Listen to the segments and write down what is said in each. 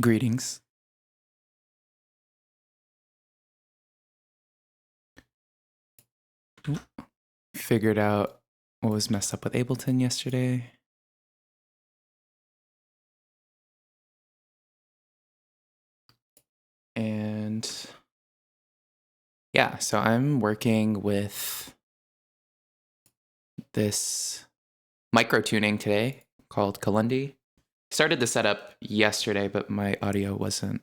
Greetings. Figured out what was messed up with Ableton yesterday. And yeah, so I'm working with this micro tuning today called Colundi. Started the setup yesterday, but my audio wasn't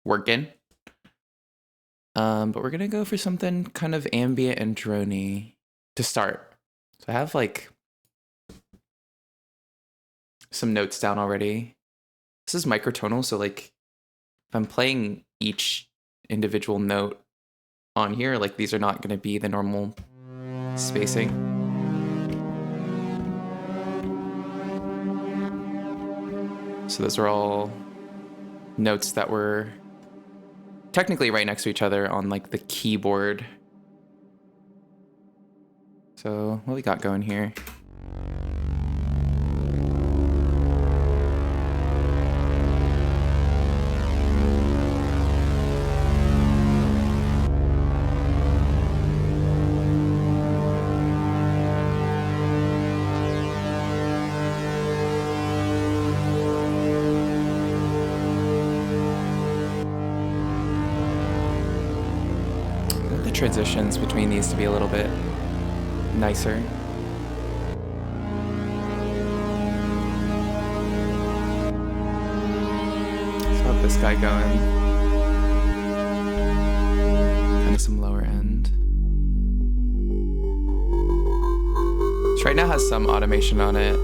working. But we're gonna go for something kind of ambient and droney to start. So I have like some notes down already. This is microtonal, so like if I'm playing each individual note on here, like these are not gonna be the normal spacing. So those are all notes that were technically right next to each other on like the keyboard. So what we got going here? The transitions between these to be a little bit nicer. So I'll have this guy going. Kind of some lower end. Which right now has some automation on it.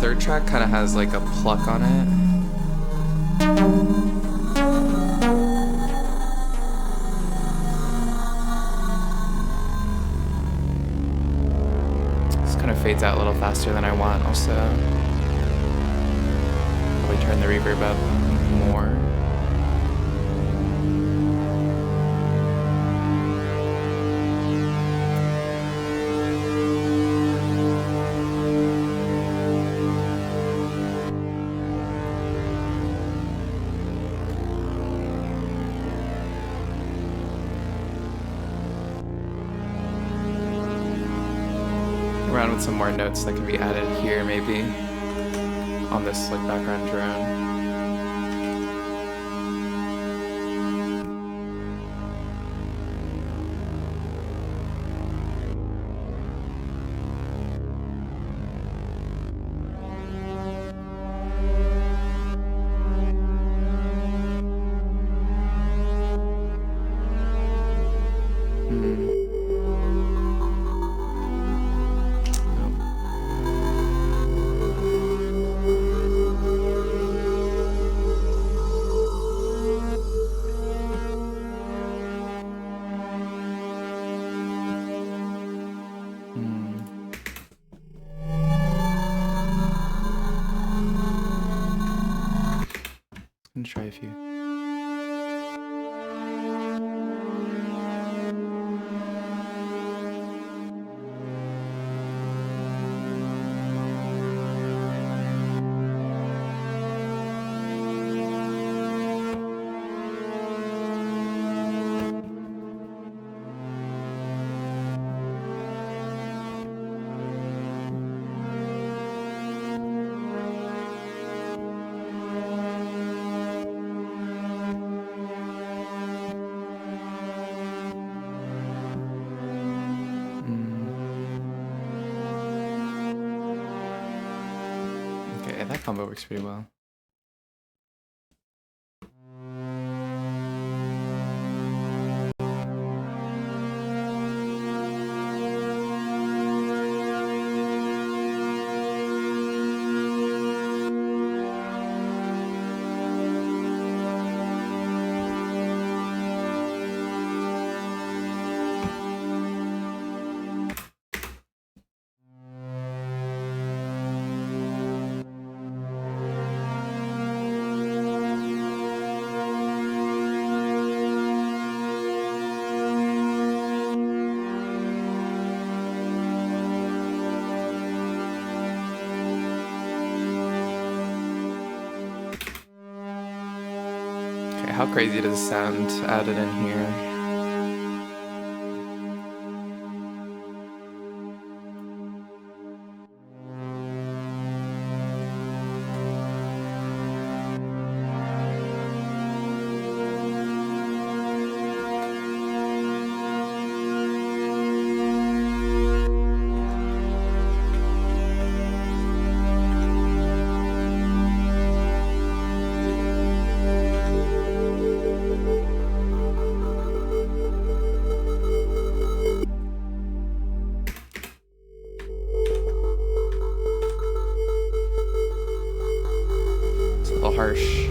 Third track kind of has like a pluck on it. This kind of fades out a little faster than I want also. Probably turn the reverb up more. Around with some more notes that can be added here maybe on this like background drone. I'm gonna try a few. Yeah, that combo works pretty well. How crazy does the sound added in here? Harsh.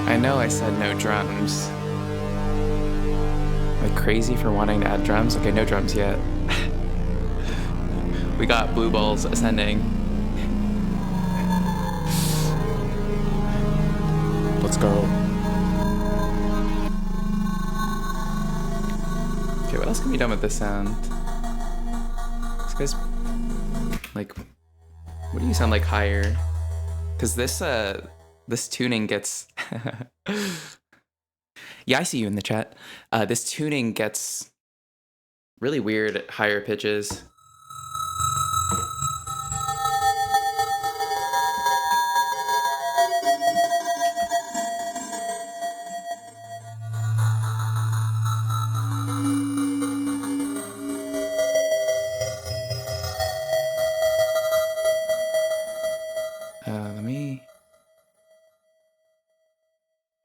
I know I said no drums. Like crazy for wanting to add drums? Okay, no drums yet. We got blue balls ascending. Let's go. Okay, what else can be done with this sound? This guy's like, what do you sound like higher? Because this tuning gets yeah, I see you in the chat. This tuning gets really weird at higher pitches.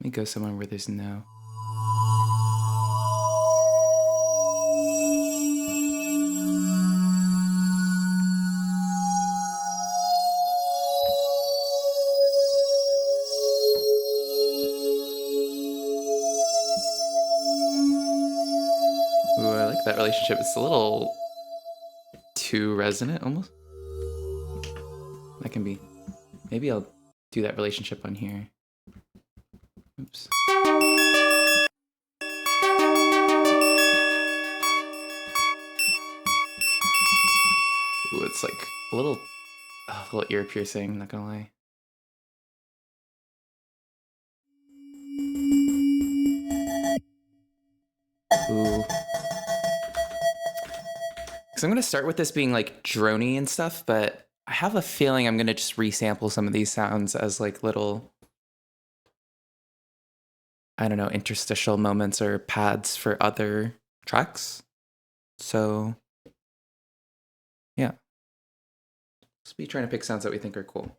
Let me go somewhere where there's no. Ooh, I like that relationship. It's a little too resonant almost. That can be. Maybe I'll do that relationship on here. Oops. Ooh, it's like a little ear piercing, not gonna lie. Ooh. So I'm gonna start with this being like droney and stuff, but I have a feeling I'm gonna just resample some of these sounds as like little, I don't know, interstitial moments or pads for other tracks. So yeah, let's be trying to pick sounds that we think are cool.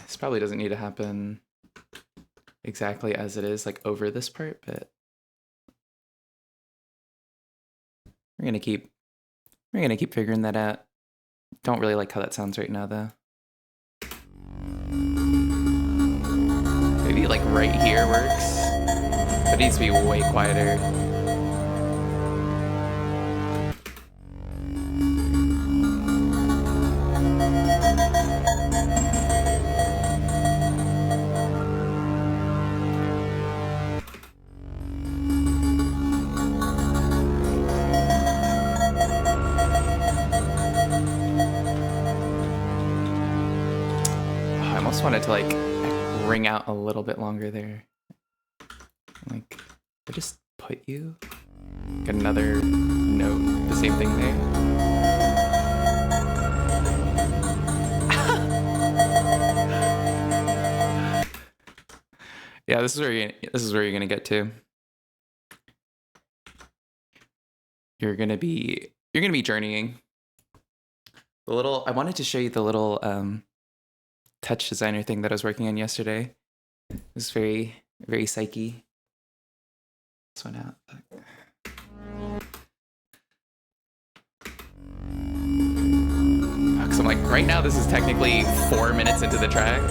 This probably doesn't need to happen exactly as it is, like over this part, but we're gonna keep figuring that out. Don't really like how that sounds right now though. Maybe like right here works, but it needs to be way quieter. almost want it to like ring out a little bit longer there. Like, I just put you. Get another note, the same thing there. Yeah, this is where you're gonna get to. You're gonna be journeying. I wanted to show you the little touch designer thing that I was working on yesterday. It was very, very psyche. This one out. Because I'm like, right now this is technically 4 minutes into the track.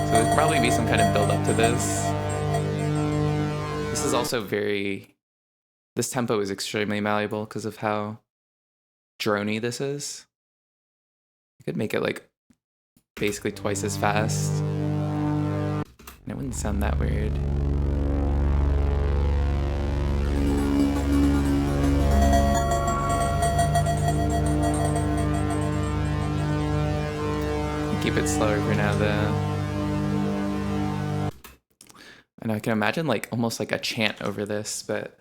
So there'll probably be some kind of build up to this. This is also this tempo is extremely malleable because of how droney this is. You could make it like basically twice as fast. And it wouldn't sound that weird. Keep it slower for now though. And I can imagine like almost like a chant over this, but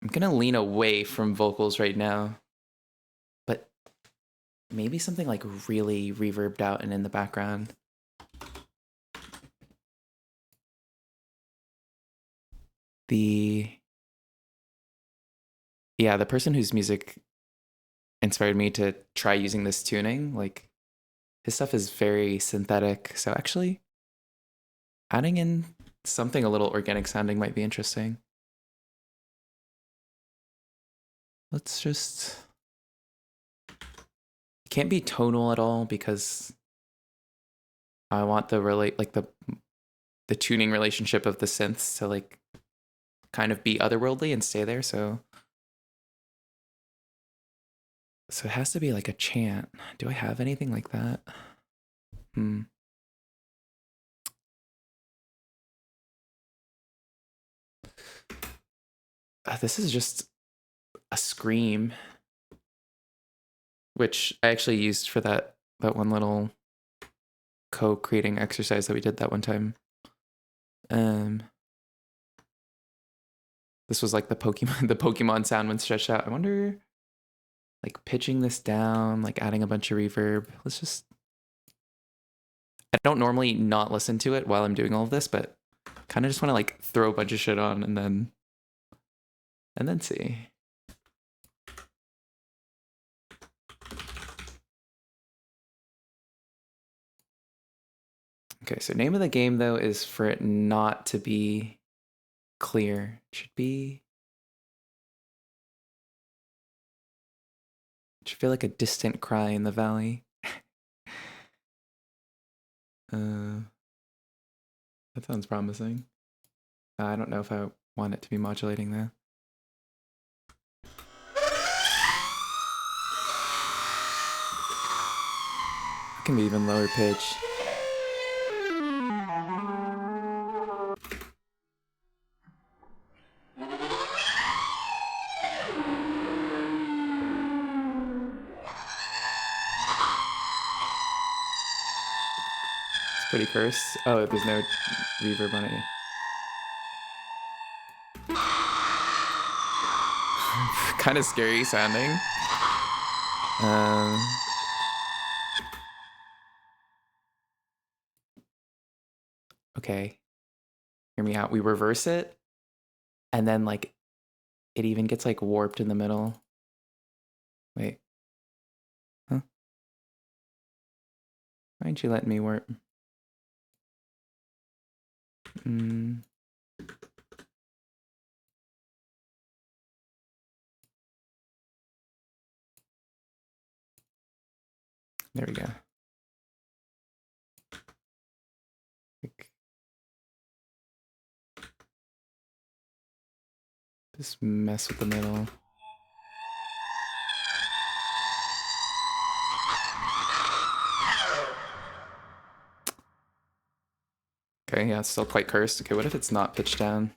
I'm gonna lean away from vocals right now. But maybe something like really reverbed out and in the background. The person whose music inspired me to try using this tuning, like his stuff is very synthetic. So actually adding in something a little organic sounding might be interesting. Let's just... It can't be tonal at all because I want the tuning relationship of the synths to like kind of be otherworldly and stay there. So it has to be like a chant. Do I have anything like that? This is just a scream, which I actually used for that one little co-creating exercise that we did that one time. This was like the Pokemon sound when stretched out. I wonder, like pitching this down, like adding a bunch of reverb. I don't normally not listen to it while I'm doing all of this, but kind of just want to like throw a bunch of shit on and then see. Okay, so name of the game though is for it not to be clear. It should feel like a distant cry in the valley. That sounds promising. I don't know if I want it to be modulating though. It can be even lower pitch. Pretty cursed. Oh, there's no reverb on it. Kind of scary sounding. Okay. Hear me out. We reverse it, and then like it even gets like warped in the middle. Wait. Huh? Why aren't you letting me warp? There we go. Just mess with the middle. Okay, yeah, it's still quite cursed. Okay, what if it's not pitched down?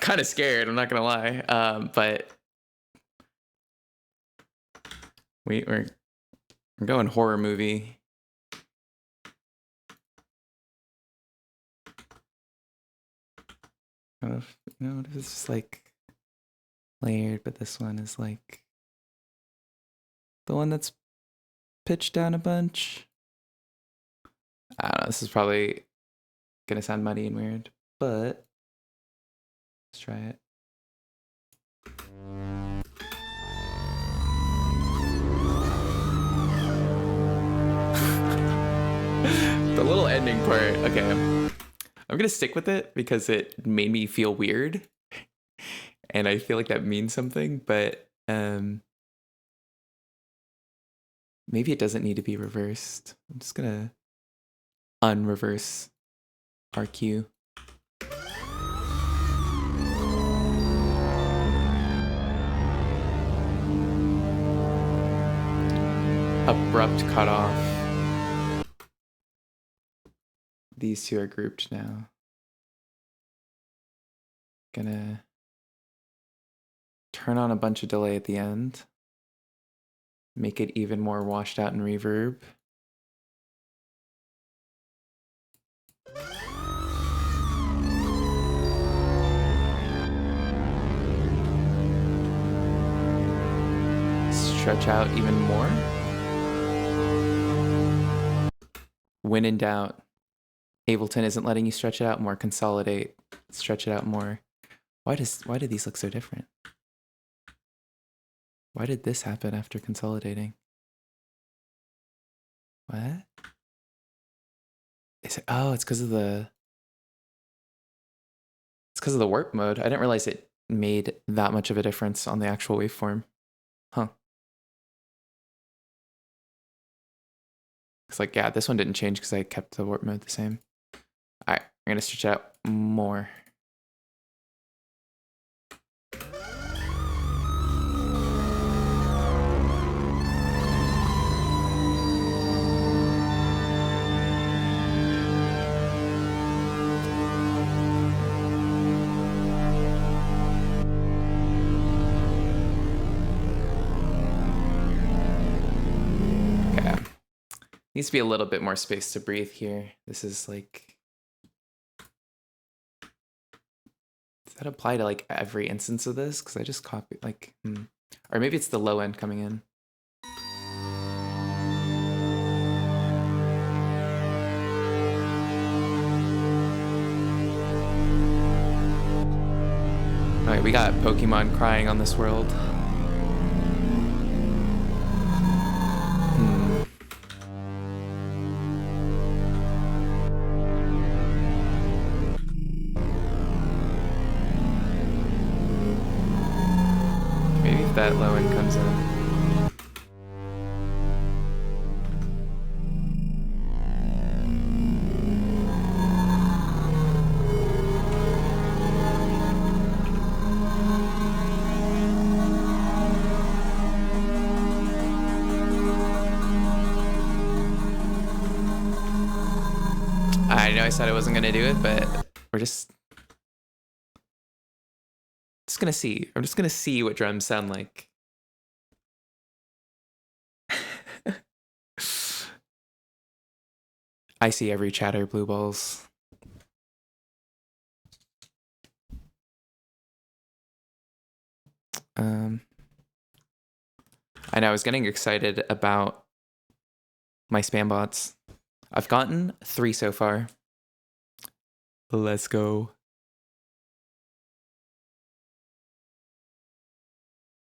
kind of scared, I'm not gonna lie. But we're going horror movie. It's just like layered, but this one is like the one that's pitched down a bunch. I don't know, this is probably gonna sound muddy and weird, but let's try it. The little ending part, okay. I'm gonna stick with it because it made me feel weird. And I feel like that means something, but maybe it doesn't need to be reversed. I'm just gonna unreverse our cue. Abrupt cutoff. These two are grouped now. Gonna turn on a bunch of delay at the end. Make it even more washed out in reverb. Stretch out even more. When in doubt, Ableton isn't letting you stretch it out more. Consolidate, stretch it out more. Why do these look so different? Why did this happen after consolidating? What? Is it? Oh, it's because of the. It's because of the warp mode. I didn't realize it made that much of a difference on the actual waveform. Huh. It's like, yeah, this one didn't change because I kept the warp mode the same. All right, I'm gonna stretch out more. Needs to be a little bit more space to breathe here. This is like... Does that apply to like every instance of this? Because I just copied like... Or maybe it's the low end coming in. Alright, we got Pokemon crying on this world. That low end comes in. I know I said I wasn't gonna do it, but we're just gonna see. I'm just gonna see what drums sound like. I see every chatter, blue balls. I know I was getting excited about my spam bots. I've gotten 3 so far. Let's go.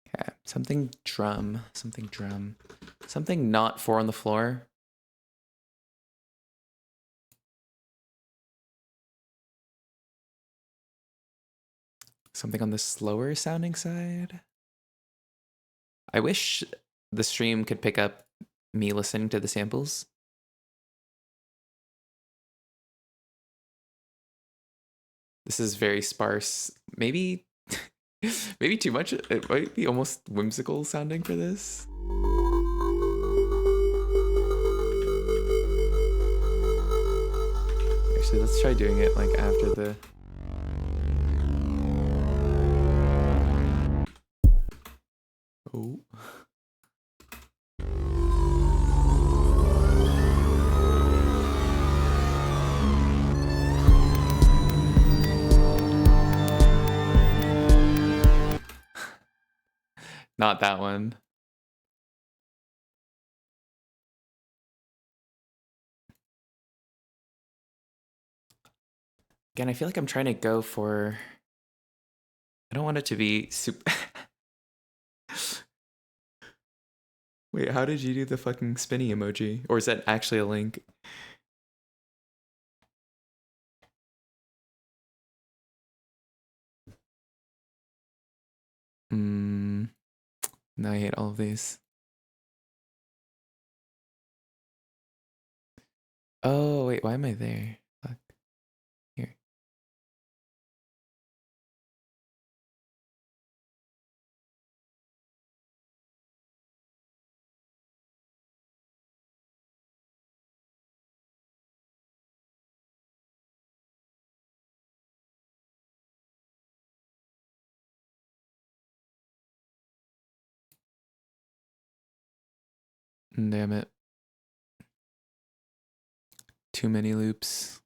Okay, something drum. Something not 4 on the floor. Something on the slower sounding side. I wish the stream could pick up me listening to the samples. This is very sparse. Maybe maybe too much. It might be almost whimsical sounding for this. Actually, let's try doing it like after the... Oh. Not that one. Again, I feel like I'm trying to go for... I don't want it to be super... Wait, how did you do the fucking spinny emoji? Or is that actually a link? No, I hate all of these. Oh, wait, why am I there? Fuck. Here. Damn it. Too many loops.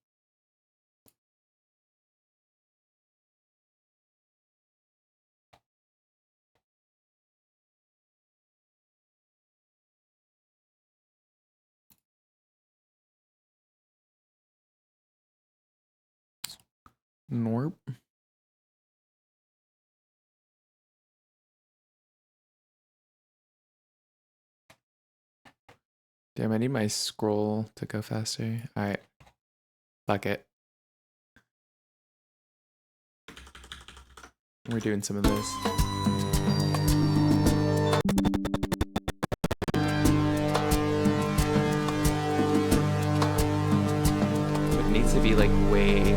Nope. Damn, I need my scroll to go faster. Alright. Fuck it. We're doing some of this. It needs to be like way...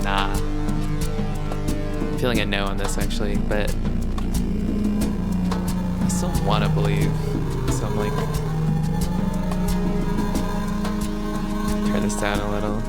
nah. I'm feeling a no on this actually, but I still want to believe. So I'm like... turn this down a little.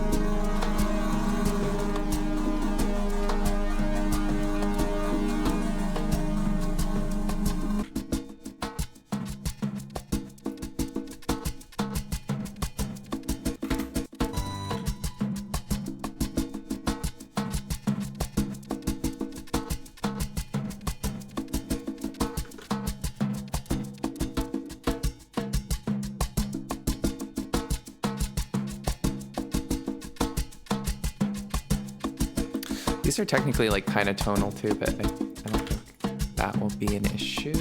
These are technically like kind of tonal too, but I don't think that will be an issue.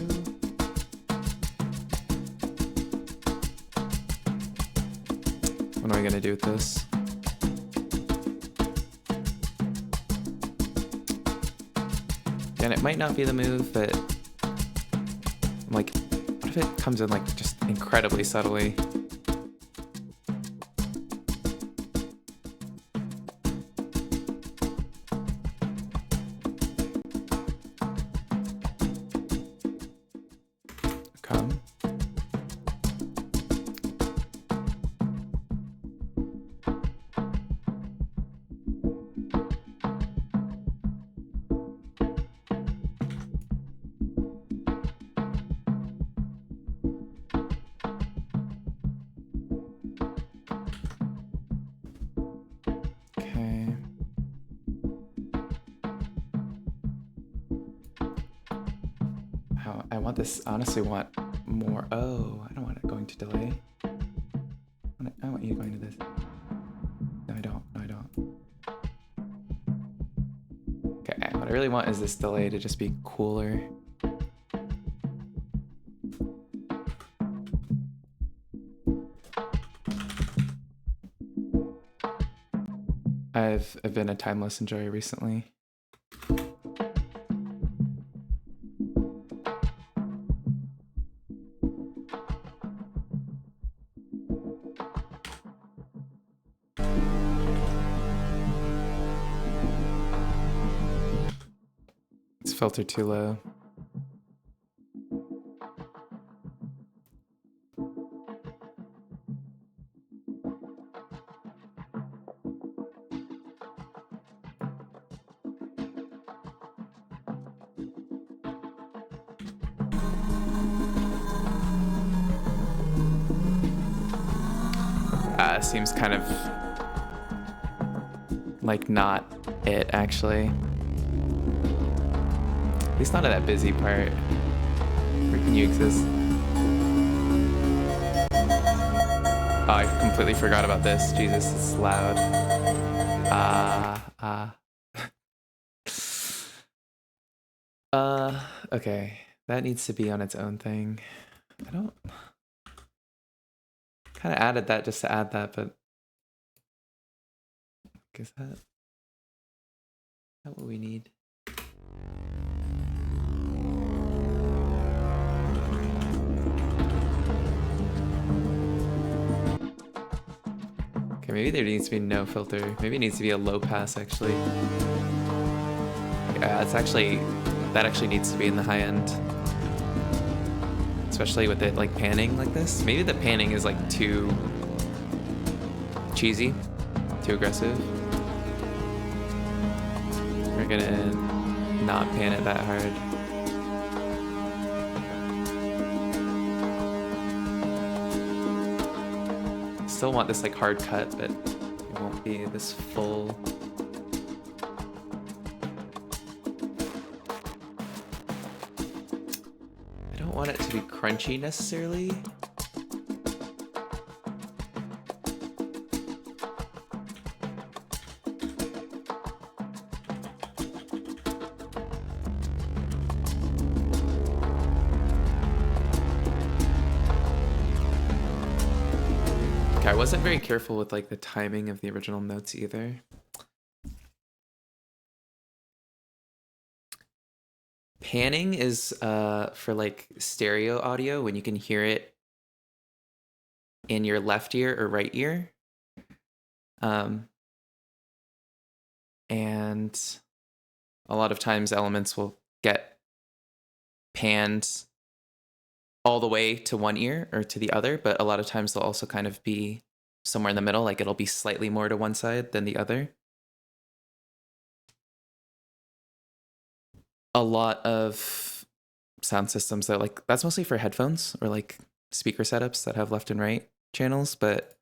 What am I gonna do with this? And it might not be the move, but I'm like, what if it comes in like just incredibly subtly? I want this, honestly want more. Oh, I don't want it going to delay. I want you going to this. No, I don't. No, I don't. Okay, what I really want is this delay to just be cooler. I've been a timeless enjoyer recently. It's filtered too low. that seems kind of like not it, actually. At least not at that busy part. Where can you exist? Oh, I completely forgot about this. Jesus, it's loud. Okay. That needs to be on its own thing. I don't... Kind of added that just to add that, but... Is that what we need? Okay, maybe there needs to be no filter. Maybe it needs to be a low pass, actually. Yeah, it's actually... That actually needs to be in the high end. Especially with it, like, panning like this. Maybe the panning is, like, too... cheesy. Too aggressive. We're gonna not pan it that hard. Still want this like hard cut, but it won't be this full. I don't want it to be crunchy necessarily. I wasn't very careful with like the timing of the original notes either. Panning is for like stereo audio when you can hear it in your left ear or right ear. And a lot of times elements will get panned all the way to one ear or to the other, but a lot of times they'll also kind of be somewhere in the middle, like it'll be slightly more to one side than the other. A lot of sound systems that like, that's mostly for headphones or like speaker setups that have left and right channels, but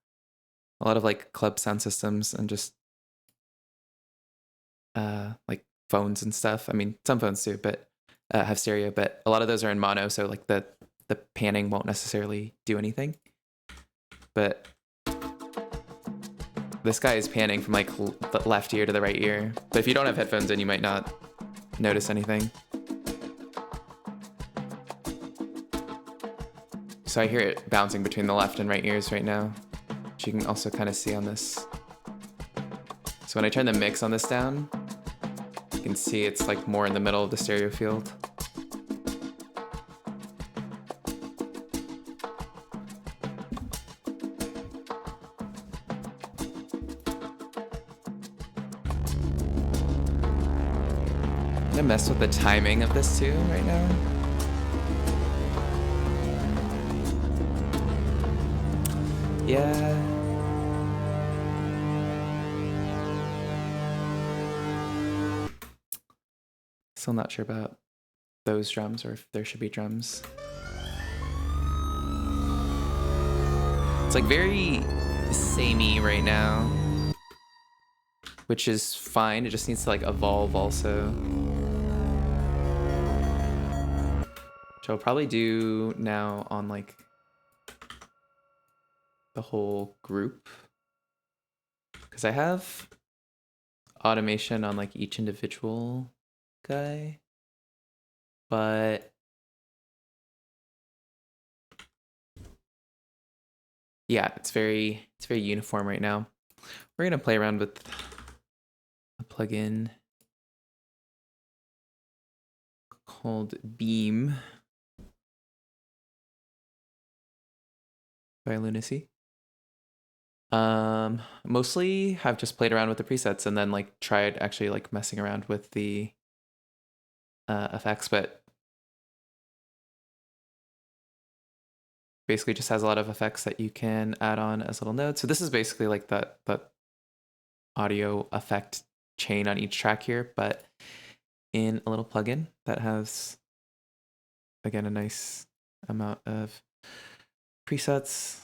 a lot of like club sound systems and just like phones and stuff. I mean, some phones too, but have stereo, but a lot of those are in mono, so like the panning won't necessarily do anything. But this guy is panning from like the left ear to the right ear. But if you don't have headphones in, you might not notice anything. So I hear it bouncing between the left and right ears right now, which you can also kind of see on this. So when I turn the mix on this down, you can see it's like more in the middle of the stereo field. I'm gonna mess with the timing of this too right now. Yeah. Still not sure about those drums or if there should be drums. It's like very samey right now, which is fine. It just needs to like evolve also. Which I'll probably do now on like the whole group. Because I have automation on like each individual guy. But yeah, it's very uniform right now. We're gonna play around with a plugin called Beam by Lunacy. Mostly have just played around with the presets and then like tried actually like messing around with the effects, but basically just has a lot of effects that you can add on as little nodes. So this is basically like that audio effect chain on each track here, but in a little plugin that has, again, a nice amount of presets.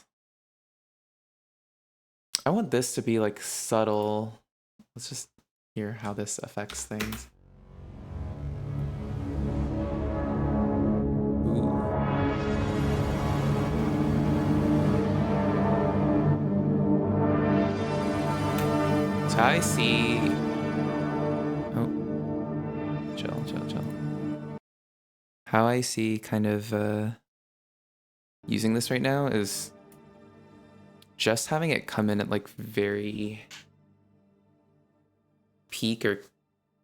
I want this to be like subtle. Let's just hear how this affects things. Ooh. So I see. Oh, chill. How I see kind of using this right now is just having it come in at like very peak or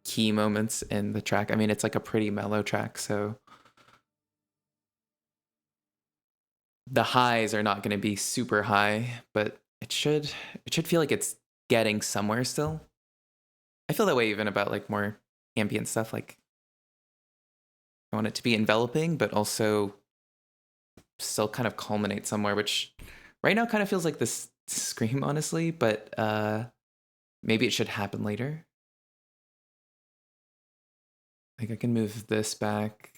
key moments in the track. I mean, it's like a pretty mellow track, so the highs are not going to be super high, but it should feel like it's getting somewhere still. I feel that way even about like more ambient stuff. Like I want it to be enveloping, but also still kind of culminate somewhere, which right now kind of feels like this scream, honestly, but maybe it should happen later. Like I can move this back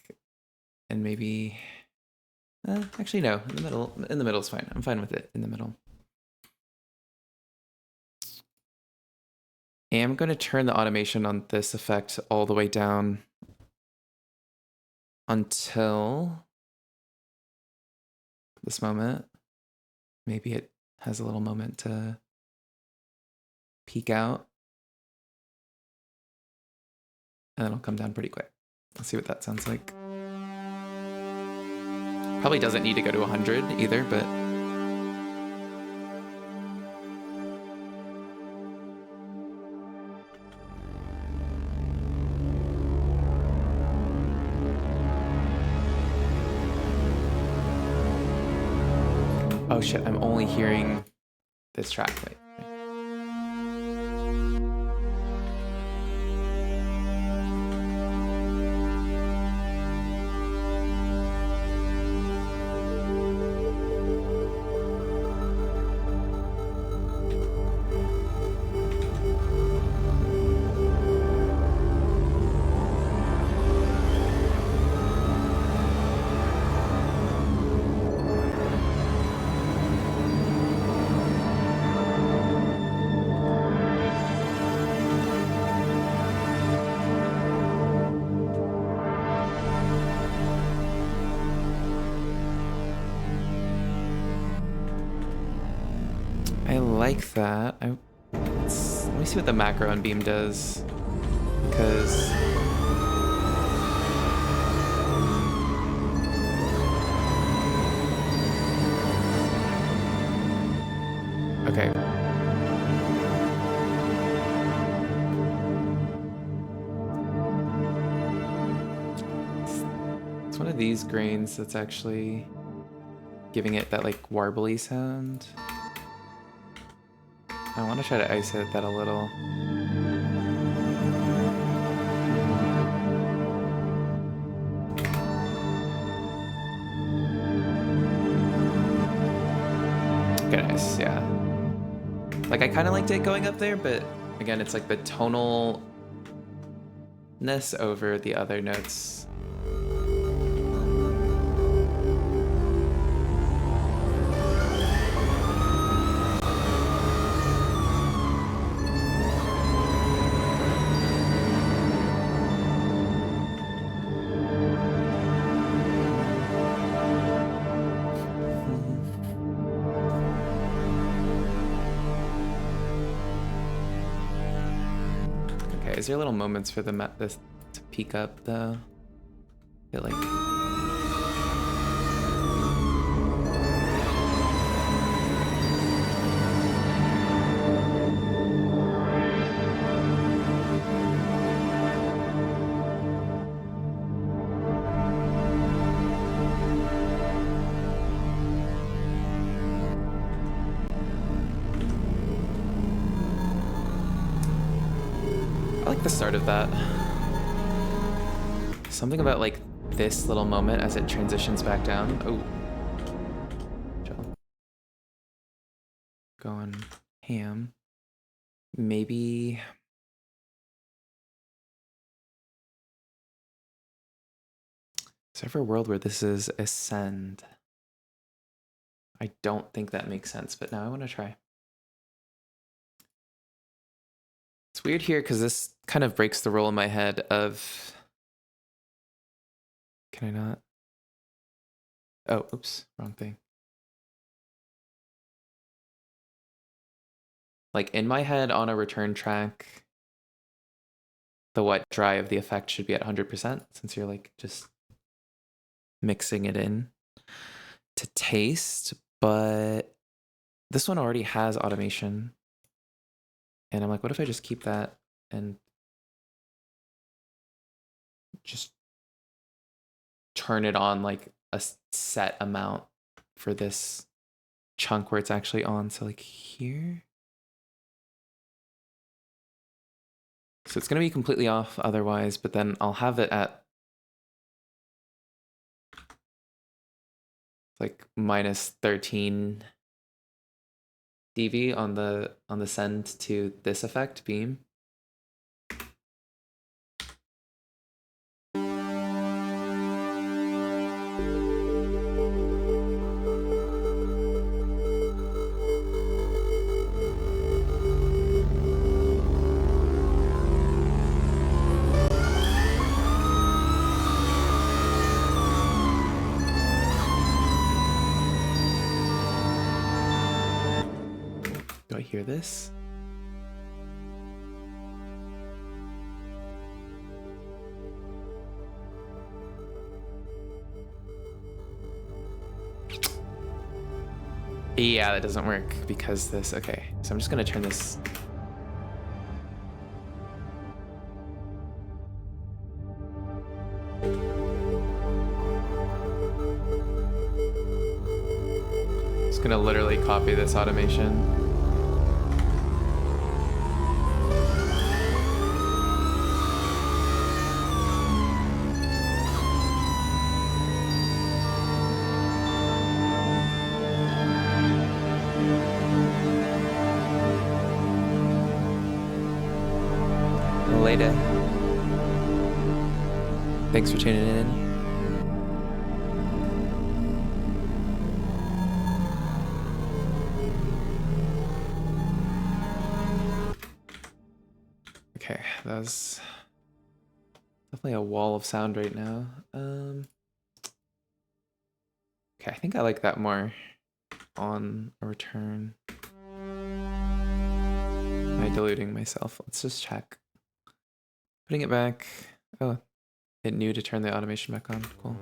and maybe actually no, in the middle is fine. I'm fine with it in the middle. I am going to turn the automation on this effect all the way down until this moment. Maybe it has a little moment to peek out. And then it'll come down pretty quick. Let's see what that sounds like. Probably doesn't need to go to 100 either, but oh shit, I'm only hearing this track. Wait. I like that. Let me see what the macro on Beam does, because okay. It's one of these grains that's actually giving it that like warbly sound. I want to try to isolate that a little. Okay, nice, yeah. Like I kind of liked it going up there, but again, it's like the tonalness over the other notes. Is there little moments for this to peak up though? I feel like the start of that. Something about like this little moment as it transitions back down. Oh. Chill. Going ham. Maybe. Is there ever a world where this is ascend? I don't think that makes sense, but now I want to try. It's weird here because this kind of breaks the rule in my head of... Can I not? Oh, oops, wrong thing. Like in my head on a return track, the wet dry of the effect should be at 100% since you're like just mixing it in to taste, but this one already has automation. And I'm like, what if I just keep that and just turn it on like a set amount for this chunk where it's actually on. So like here. So it's going to be completely off otherwise, but then I'll have it at like -13 dB on the send to this effect beam. Do I hear this? Yeah, that doesn't work because this, okay. So I'm just gonna turn this. Just gonna literally copy this automation. Later. Thanks for tuning in. Okay, that was definitely a wall of sound right now. Okay, I think I like that more on a return. Am I diluting myself? Let's just check. Putting it back. Oh, it knew to turn the automation back on. Cool.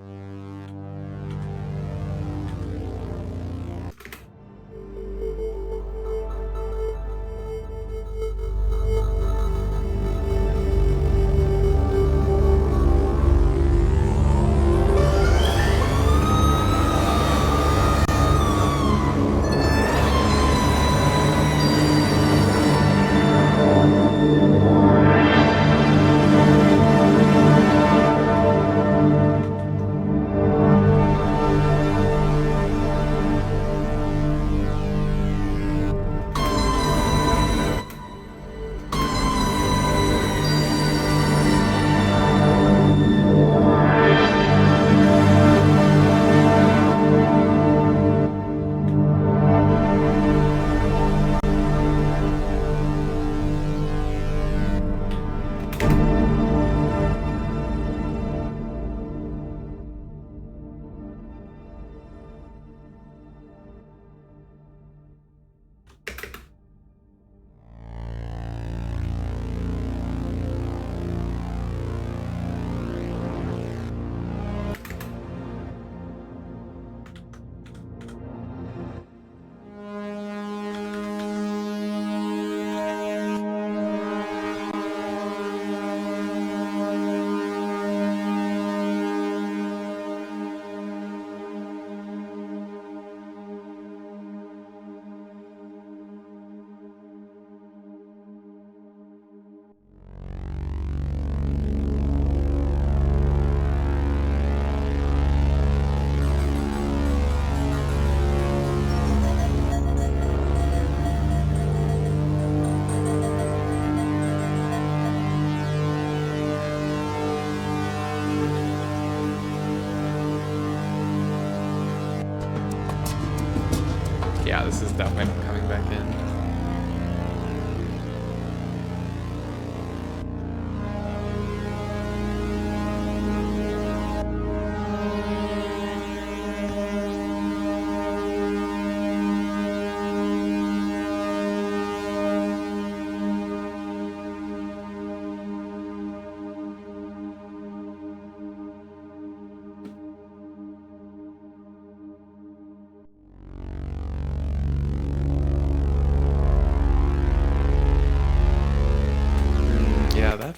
Yeah, this is definitely coming back in.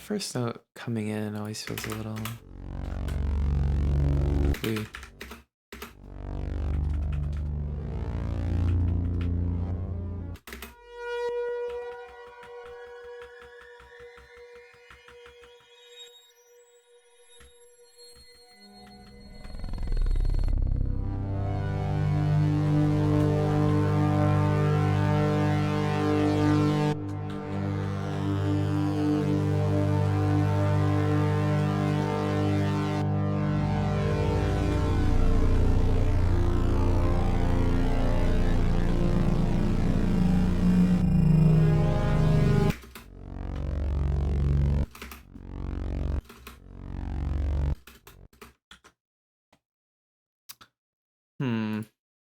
first note coming in always feels a little weird.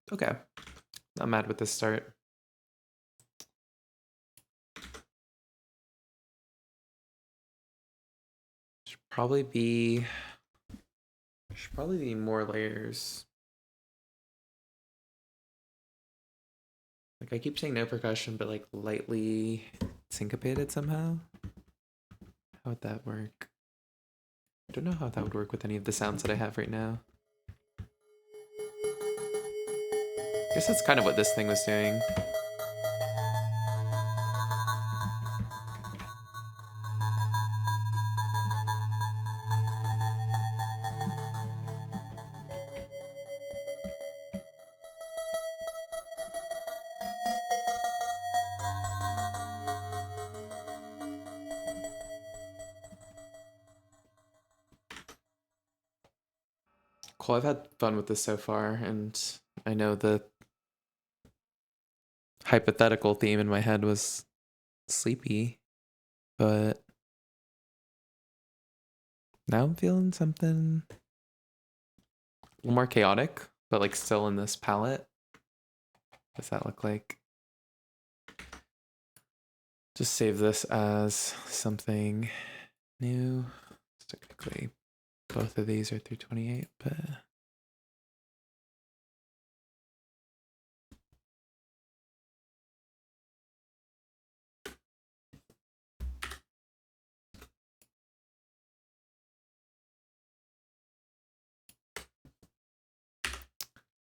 Okay. Not mad with this start. Should probably be more layers. Like I keep saying no percussion, but like lightly syncopated somehow. How would that work? I don't know how that would work with any of the sounds that I have right now. I guess that's kind of what this thing was doing. Cool, I've had fun with this so far, and I know the hypothetical theme in my head was sleepy, but now I'm feeling something a little more chaotic, but like still in this palette. What does that look like? Just save this as something new. Technically, both of these are 328, but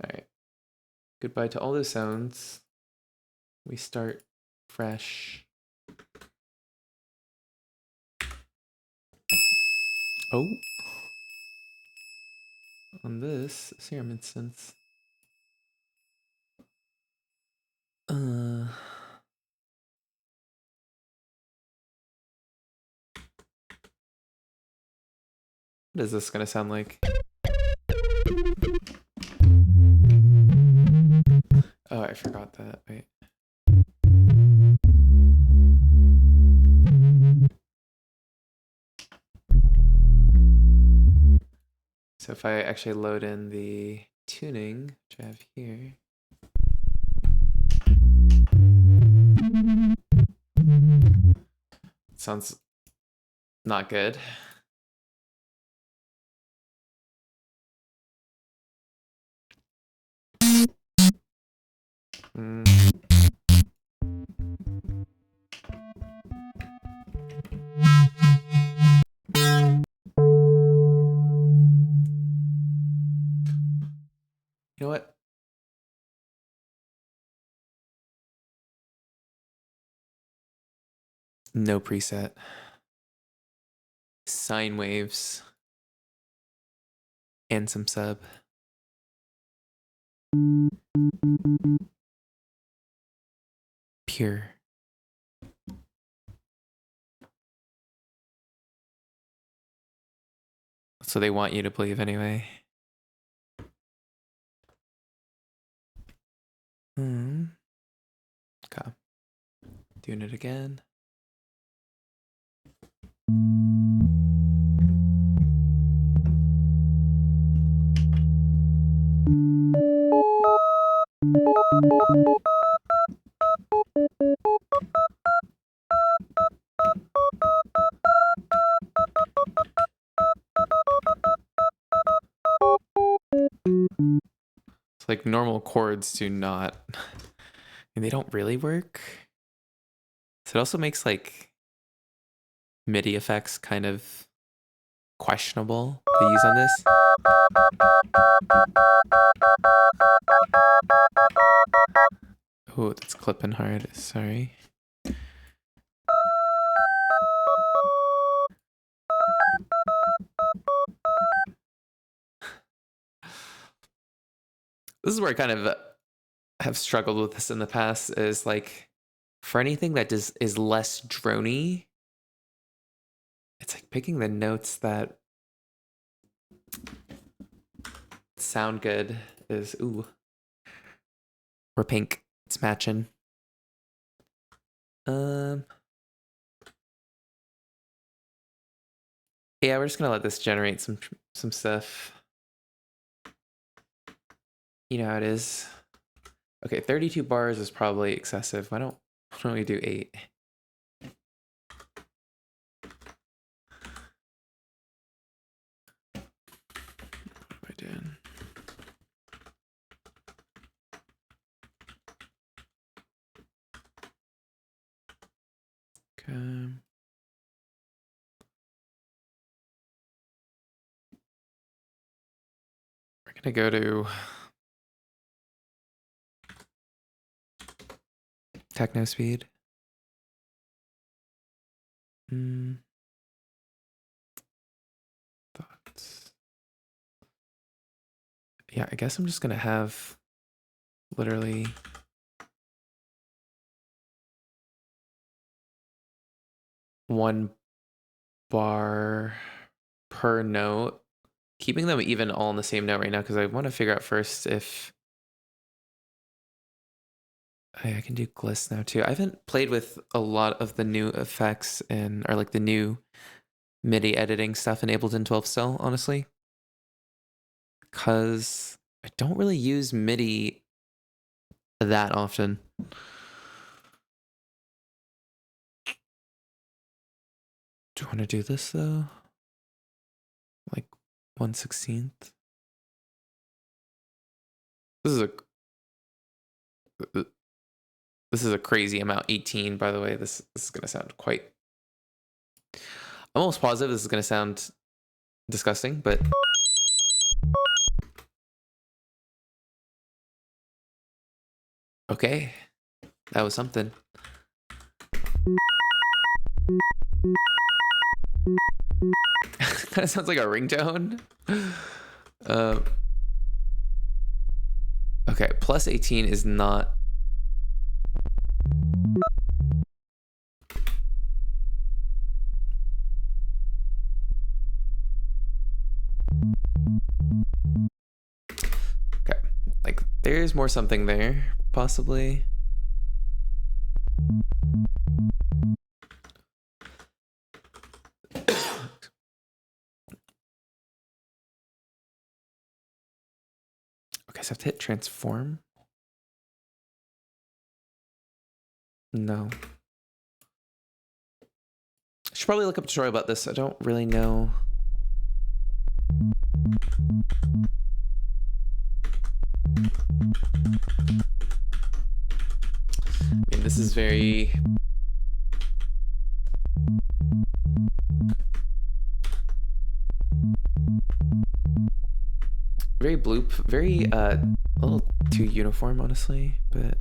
all right. Goodbye to all those sounds. We start fresh. Oh. On this serum instance. What is this gonna sound like? Oh, I forgot that. Wait. So if I actually load in the tuning, which I have here. It sounds not good. You know what? No preset. Sine waves. And some sub. Pure. So they want you to believe anyway. Okay. Doing it again. It's like normal chords do not, and they don't really work. So it also makes like MIDI effects kind of questionable to use on this. Oh, that's clipping hard. Sorry. This is where I kind of have struggled with this in the past, is like for anything that is less drony, it's like picking the notes that sound good is, ooh, we're pink, it's matching. Yeah, we're just gonna let this generate some stuff. You know how it is. Okay, 32 bars is probably excessive. Why don't we do 8? What am I doing? Okay. We're gonna go to techno speed. Thoughts. Yeah, I guess I'm just gonna have literally one bar per note, keeping them even all on the same note right now, because I want to figure out first if I can do gliss now too. I haven't played with a lot of the new effects or like the new MIDI editing stuff in Ableton 12 still, honestly, because I don't really use MIDI that often. Do you want to do this though? Like 1/16th? This is a crazy amount. 18, by the way. This is gonna sound quite. I'm almost positive this is gonna sound disgusting, but okay, that was something. Kind of sounds like a ringtone. Okay, plus 18 is not. Okay, like there's more something there, possibly. Okay, so I have to hit transform. No. I should probably look up a tutorial about this. I don't really know. I mean, this is very... very bloop, very a little too uniform, honestly, but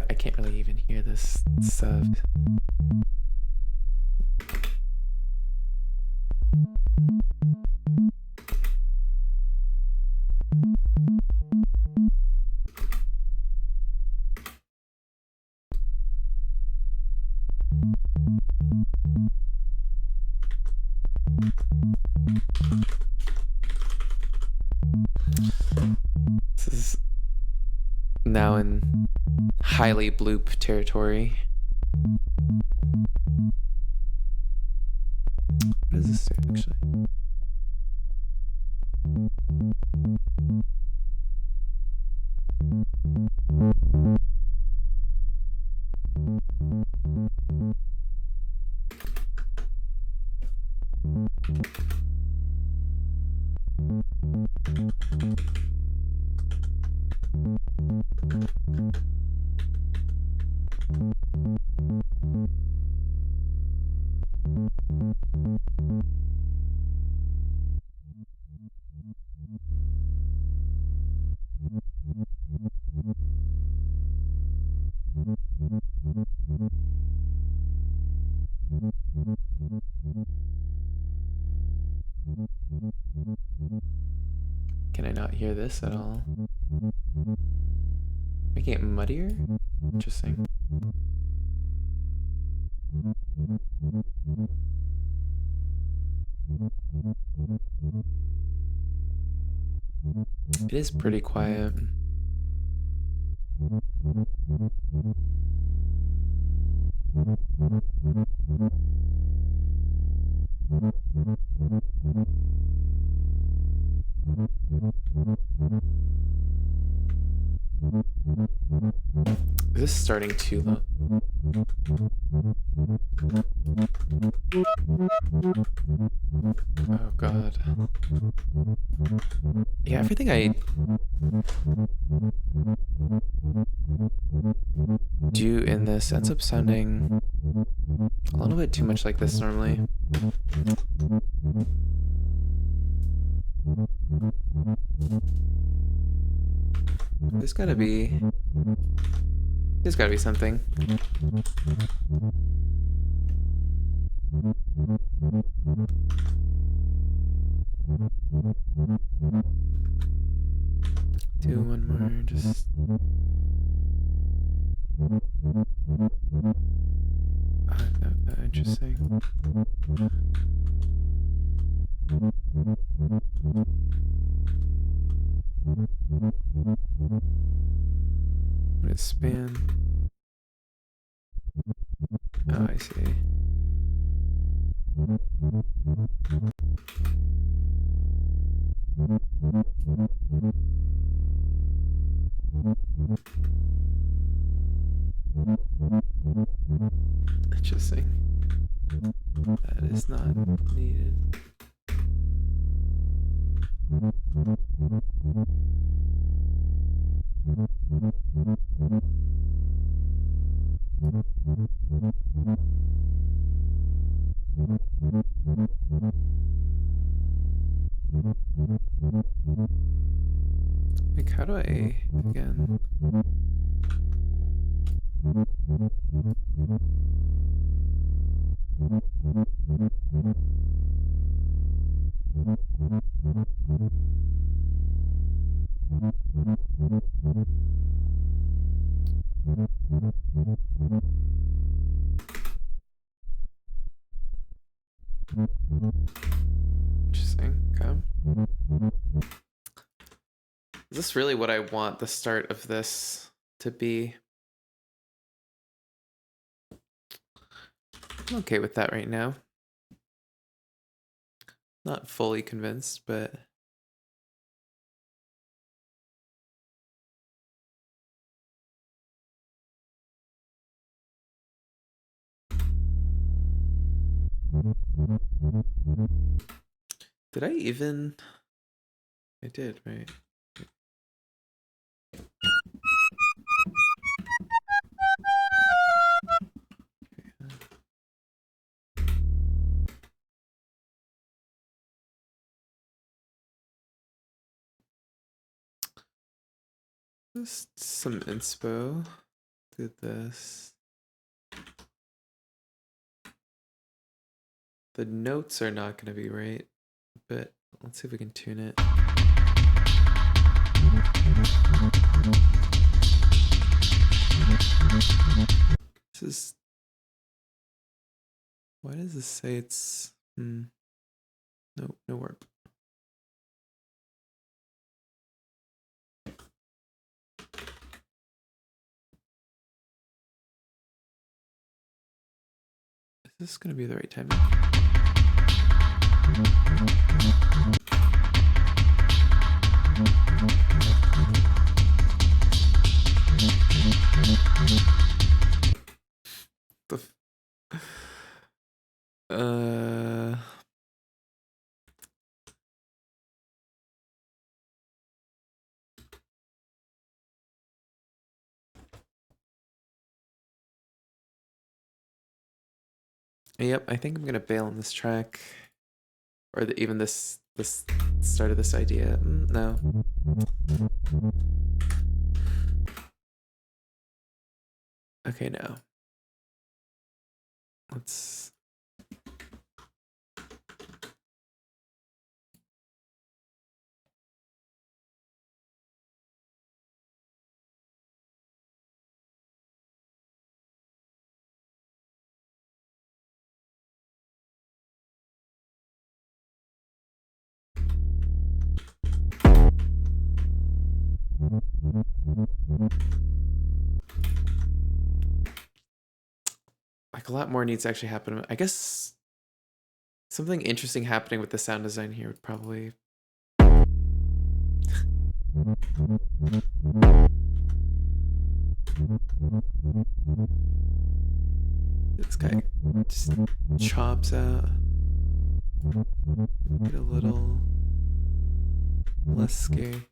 I can't really even hear this sub. This is now in highly bloop territory. What does this say actually? Can I not hear this at all? Making it muddier? Interesting. It is pretty quiet. Is this starting too low? Oh god. Yeah, everything I do in this ends up sounding a little bit too much like this normally. There's gotta be something. Do one more, just... interesting. What is span? Oh, I see. Interesting. That is not needed. Like, how do I, again? Interesting. Okay. Is this really what I want the start of this to be? I'm okay with that right now. Not fully convinced, but... Did I even... I did, right? Just some inspo. Did this. The notes are not going to be right, but let's see if we can tune it. This is... Why does this say it's... No warp. Is this going to be the right timing? Yep, I think I'm gonna bail on this track, or even this start of this idea. No. Okay, no. Let's. Like, a lot more needs to actually happen. I guess something interesting happening with the sound design here would probably. This guy just chops out. Get a little less scary.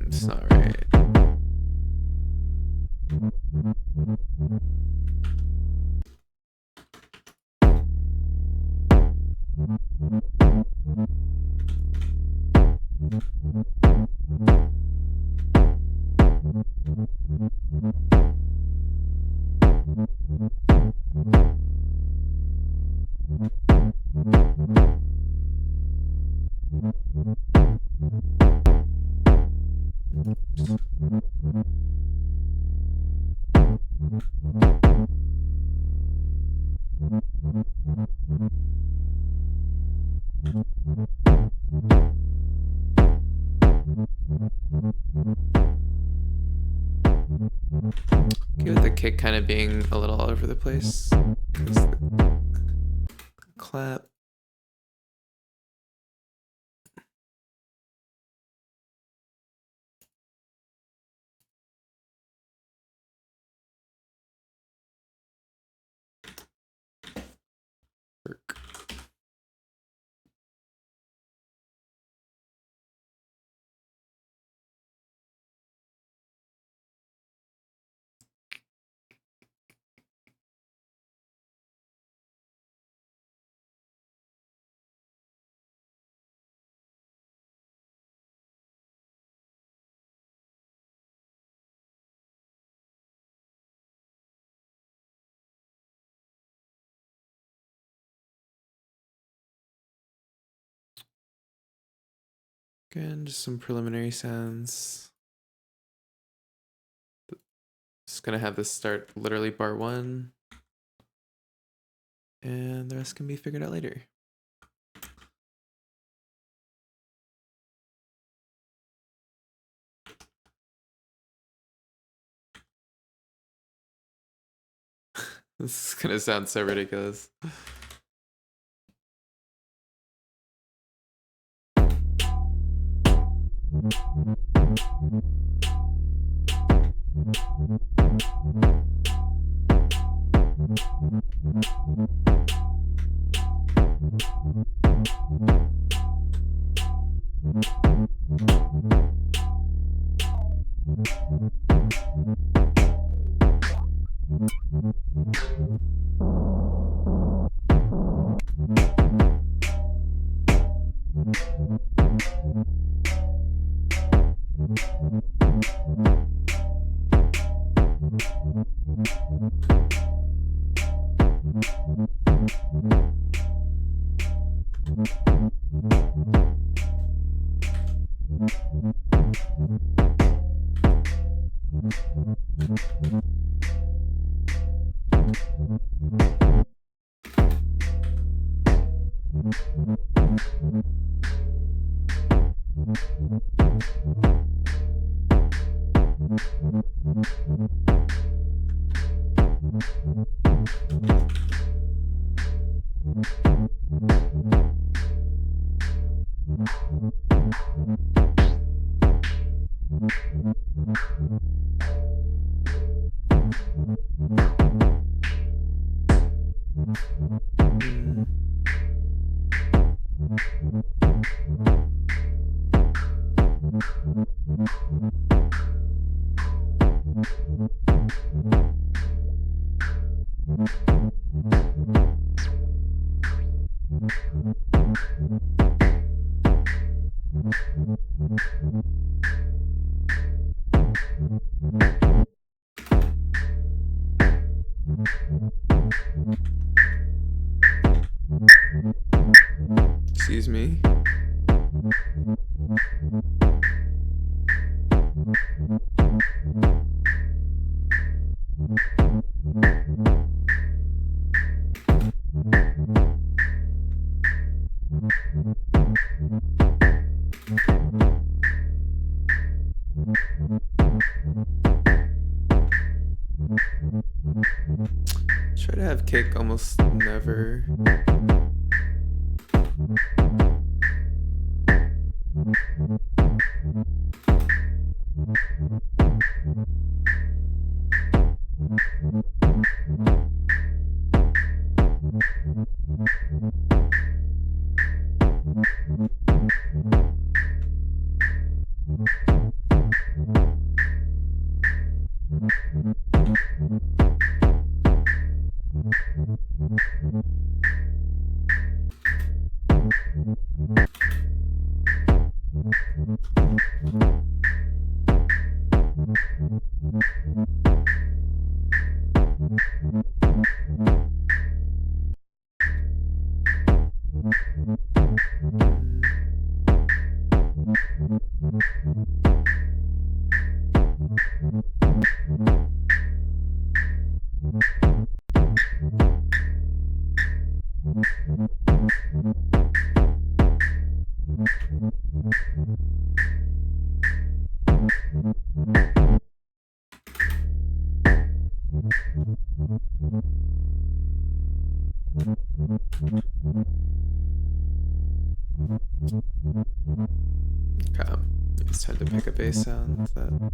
It's not right. With the kick kind of being a little all over the place. Clap. Work. Again, just some preliminary sounds. Just gonna have this start literally bar 1. And the rest can be figured out later. This is gonna sound so ridiculous. Excuse me. Try to have kick almost never. Okay, it's time to pick a bass sound that.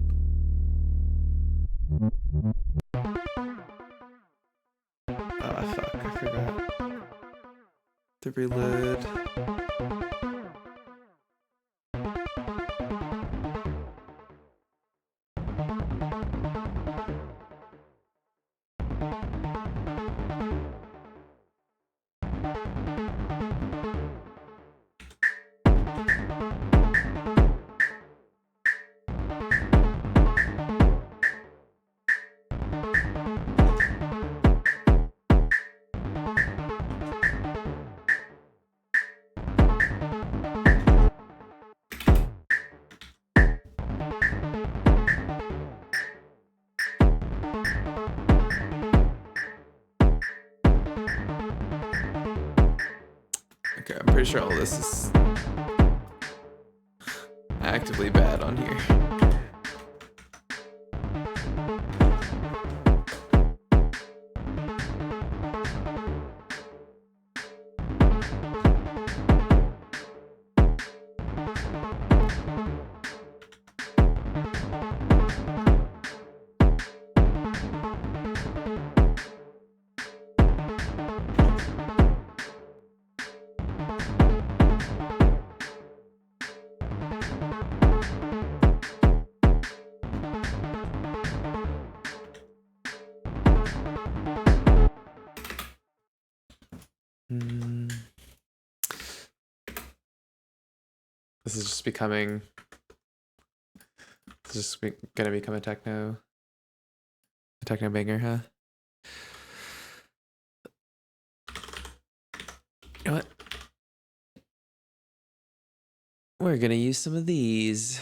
Oh fuck, I forgot to reload. Okay, I'm pretty sure all this is actively bad on here. This is just becoming. This is just gonna become a techno banger, huh? You know what? We're gonna use some of these.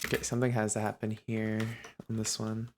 Okay, something has to happen here on this one.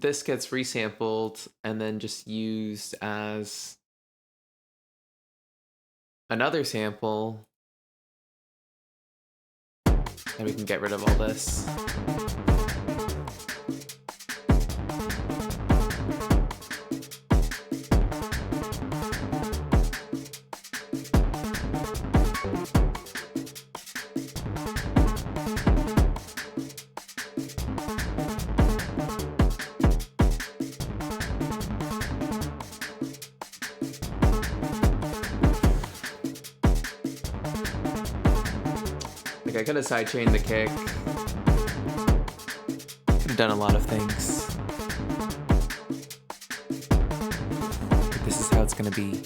this gets resampled and then just used as another sample, then we can get rid of all this. I could have sidechained the kick. Could have done a lot of things. But this is how it's gonna be.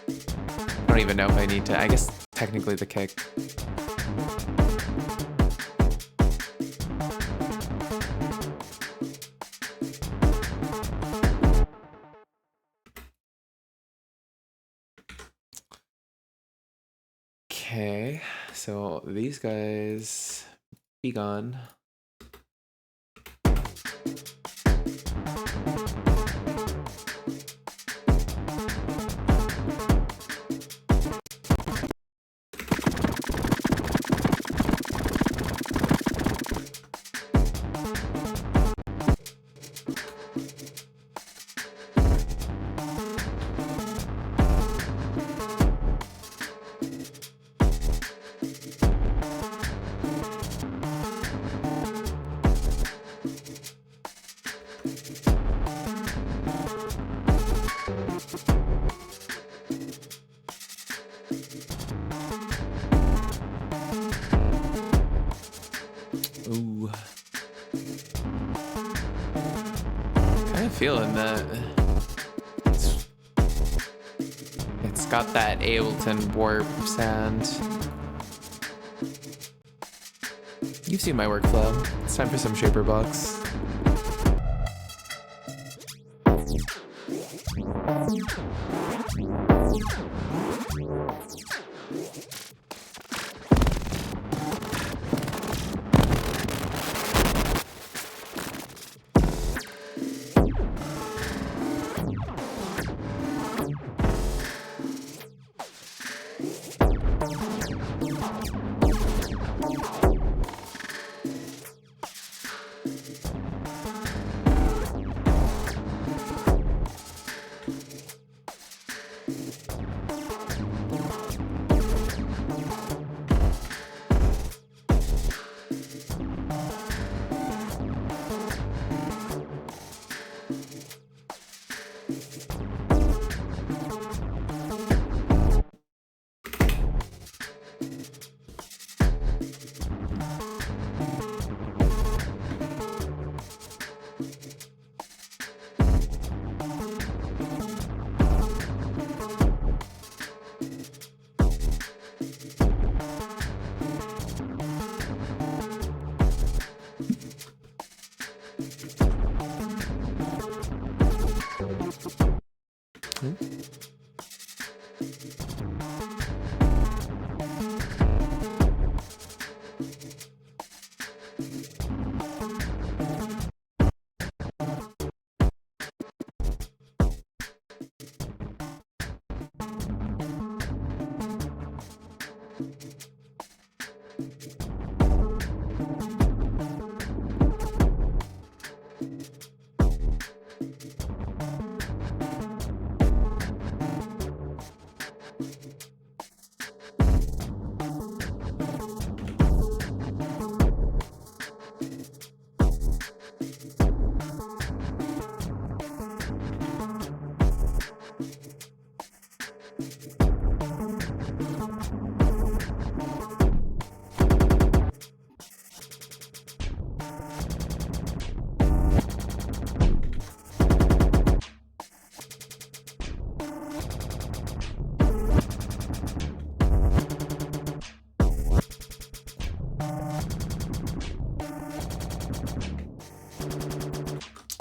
I don't even know if I need to. I guess technically the kick. Okay, so these guys be gone. Ooh. Kind of feeling that. It's got that Ableton warp sound. You've seen my workflow. It's time for some shaper box.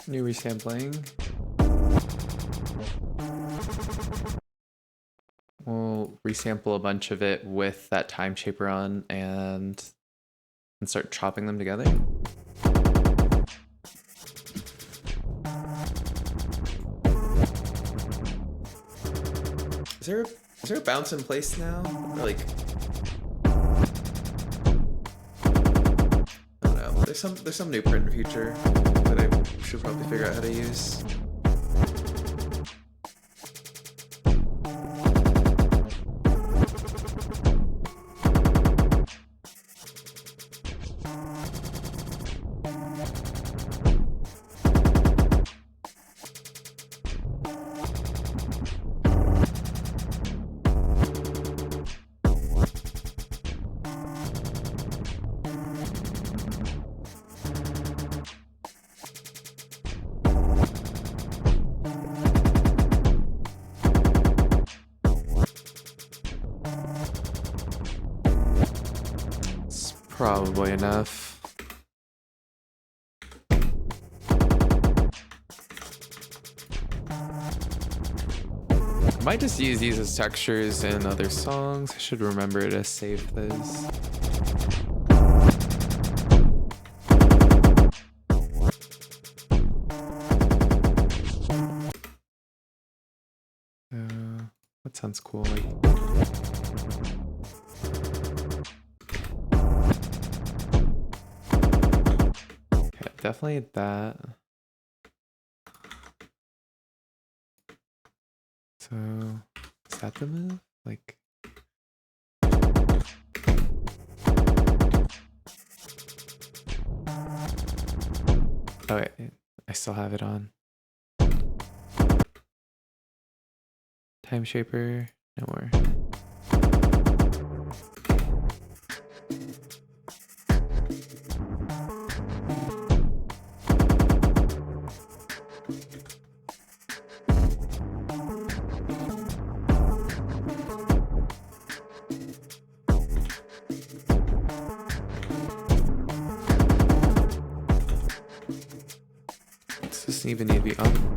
New resampling. We'll resample a bunch of it with that time shaper on and start chopping them together. Is there a bounce in place now? Or like, I don't know. There's some new print feature that I should probably figure out how to use. Probably enough. I might just use these as textures in other songs. I should remember to save those. That sounds cool. Like, definitely that. So, is that the move? Like, oh wait, I still have it on. Time Shaper, no more. Doesn't even need to be on.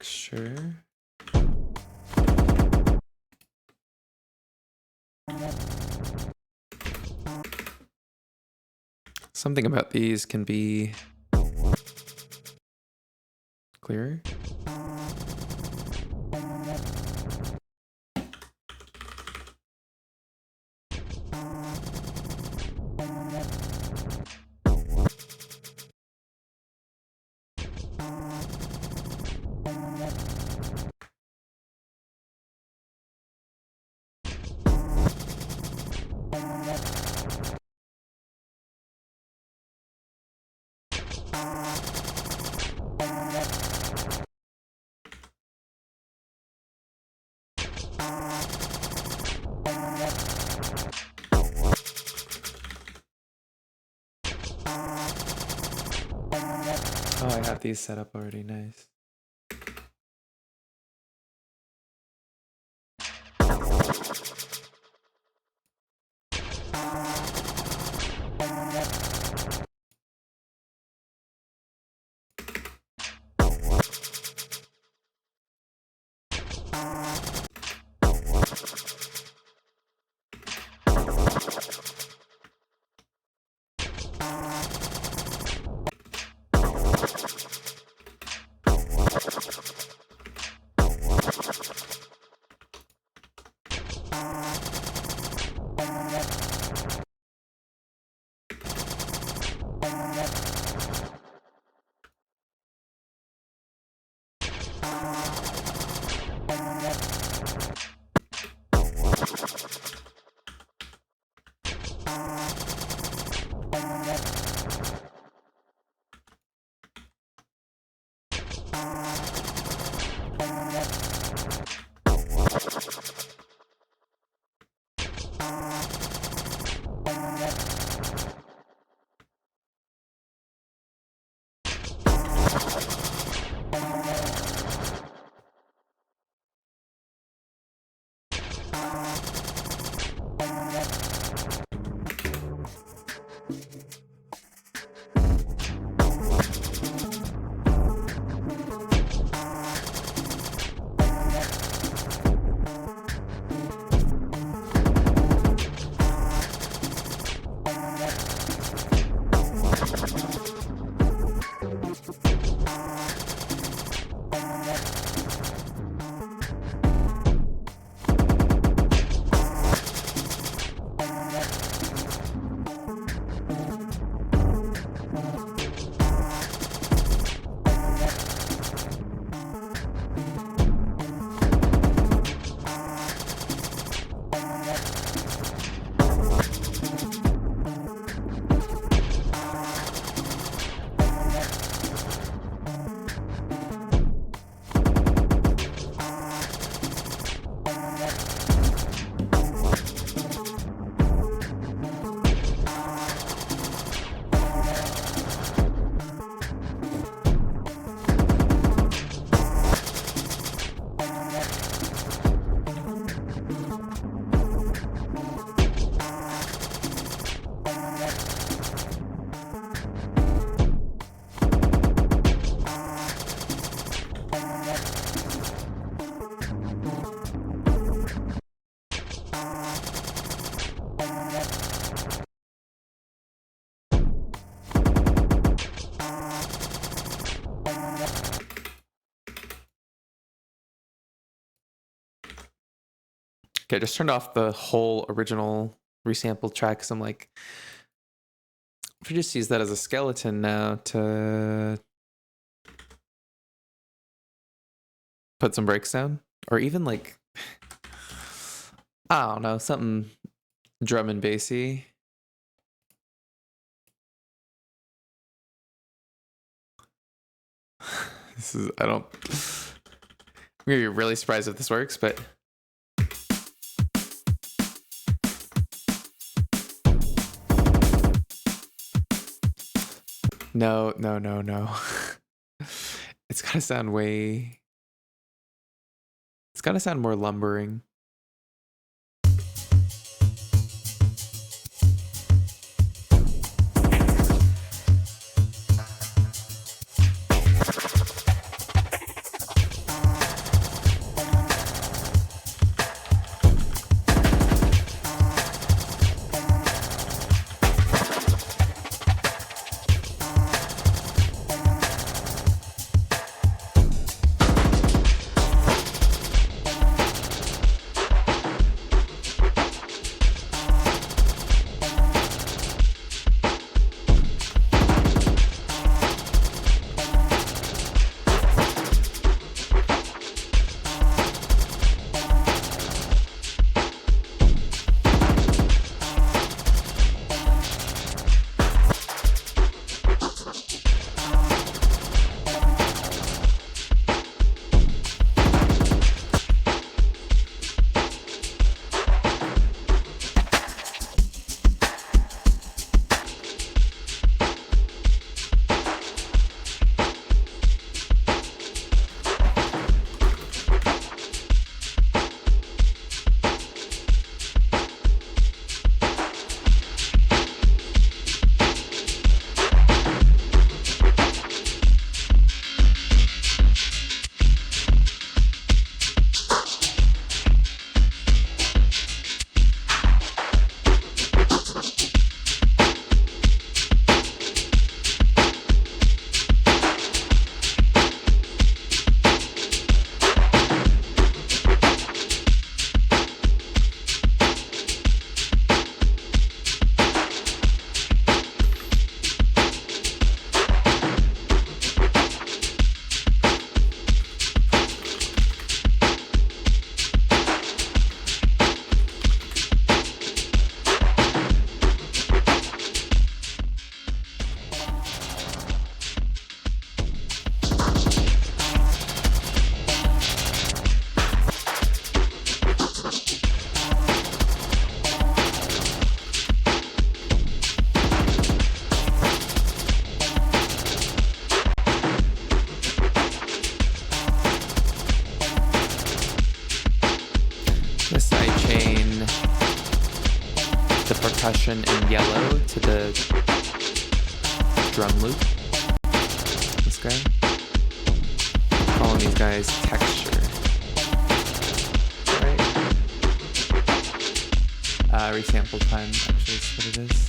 texture. Something about these can be clearer. Oh, I have these set up already. Nice. Okay, I just turned off the whole original resampled track because I'm like, if we just use that as a skeleton now to put some breaks down, or even like, I don't know, something drum and bassy. This is, I'm gonna be really surprised if this works, but. No. It's gotta sound way. It's gotta sound more lumbering. percussion in yellow to the drum loop. This guy. Calling these guys texture. Right? Resample time actually is what it is.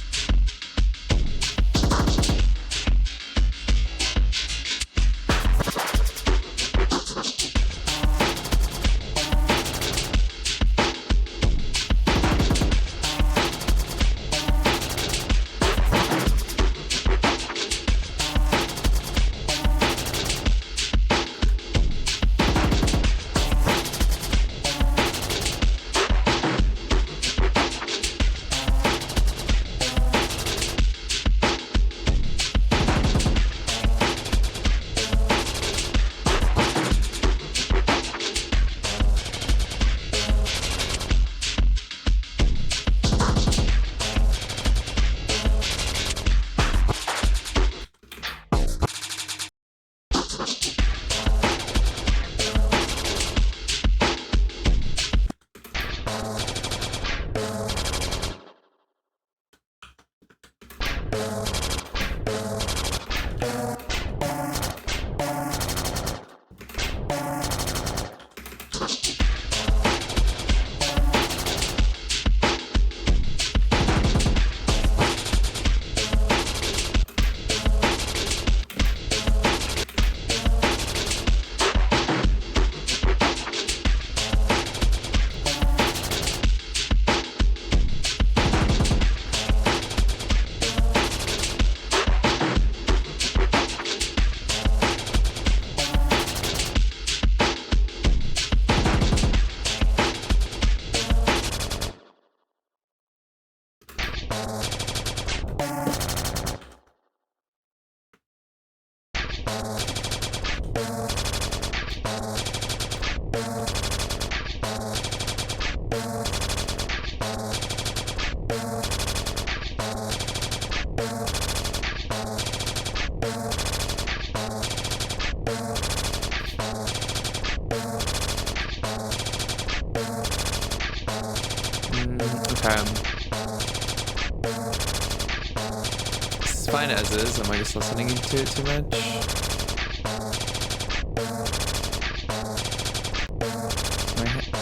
This is fine as is. Am I just listening to it too much?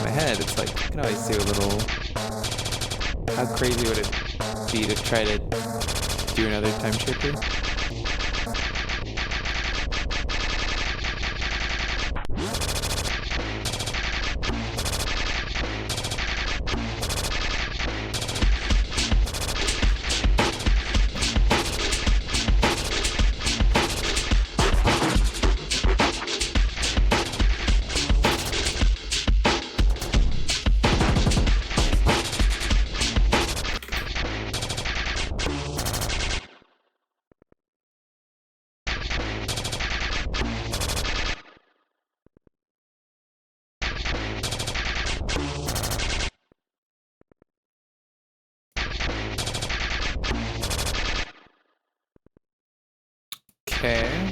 My head, it's like, I can always do a little... How crazy would it be to try to do another time shaper? Okay.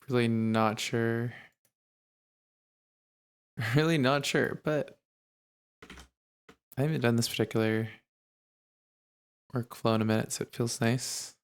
Really not sure. Really not sure, but I haven't done this particular workflow in a minute, so it feels nice.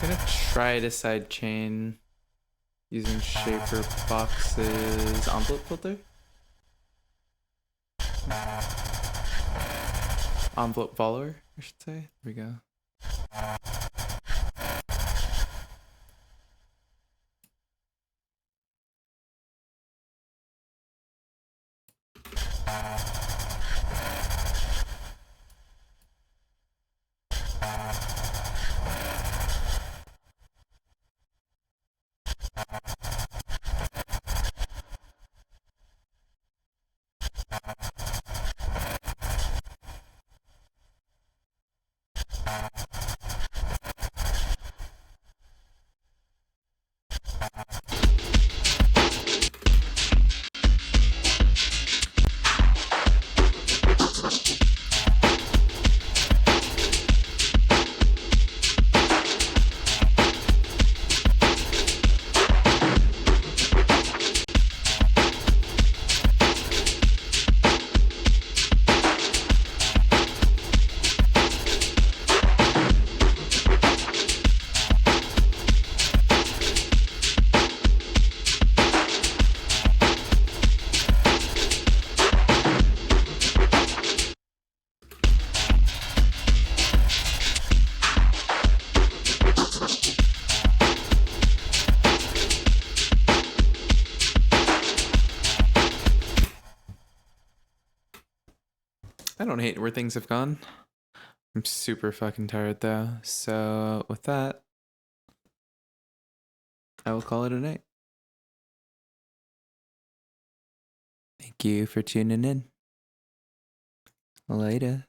I'm gonna try to sidechain using Shaper Box's envelope filter. Envelope follower, I should say. There we go. I don't hate where things have gone. I'm super fucking tired though. So with that, I will call it a night. Thank you for tuning in. Later.